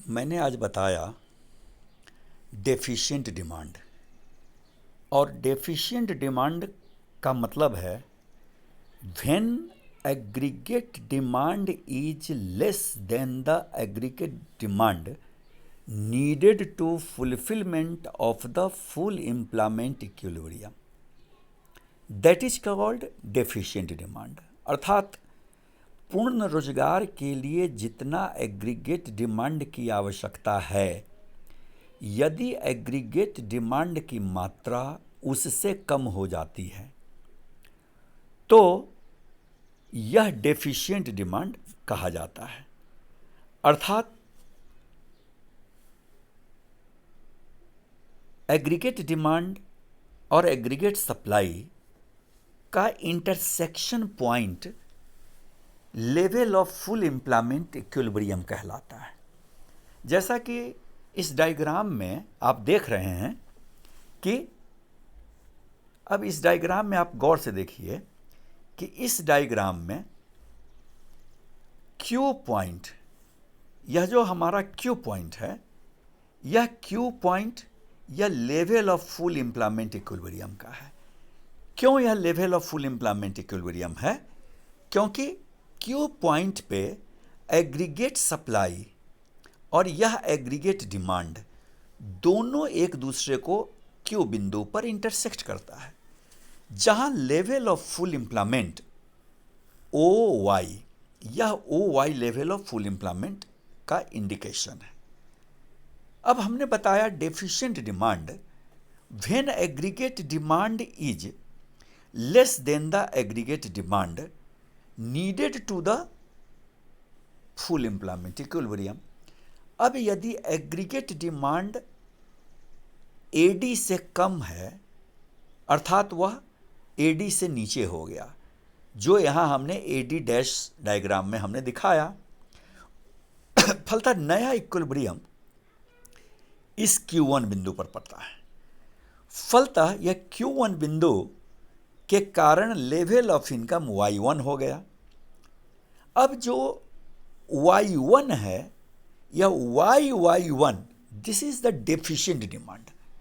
मैंने आज बताया डेफिशिएंट डिमांड। और डेफिशिएंट डिमांड का मतलब है when aggregate demand is less than the aggregate demand needed to fulfilment of the full employment equilibrium, that is called deficient demand. अर्थात पूर्ण रोजगार के लिए जितना एग्रीगेट डिमांड की आवश्यकता है, यदि एग्रीगेट डिमांड की मात्रा उससे कम हो जाती है तो यह डेफिशिएंट डिमांड कहा जाता है। अर्थात एग्रीगेट डिमांड और एग्रीगेट सप्लाई का intersection point level of full employment equilibrium कहलाता है। जैसा कि इस डायग्राम में आप देख रहे हैं कि अब इस डायग्राम में आप गौर से देखिए कि इस डायग्राम में क्यू पॉइंट, यह जो हमारा क्यू पॉइंट है, यह क्यू पॉइंट यह level of full employment equilibrium का है। क्यों यह level of full employment equilibrium है? क्योंकि क्यू पॉइंट पे एग्रीगेट सप्लाई और यह एग्रीगेट डिमांड दोनों एक दूसरे को क्यू बिंदु पर इंटरसेक्ट करता है, जहां level of full employment O Y, यह O Y level of full employment का इंडिकेशन है। अब हमने बताया deficient demand when aggregate demand is less than the aggregate demand needed to the full employment equilibrium. अब यदि एग्रीगेट डिमांड एडी से कम है, अर्थात वह एडी से नीचे हो गया, जो यहां हमने एडी डैश डायग्राम में हमने दिखाया, फलतः नया इक्विलिब्रियम इस Q1 बिंदु पर पड़ता है। फलतः यह Q1 बिंदु के कारण लेवल ऑफ इनकम Y1 हो गया। अब जो Y1 है, यह YY1, this is the deficient demand.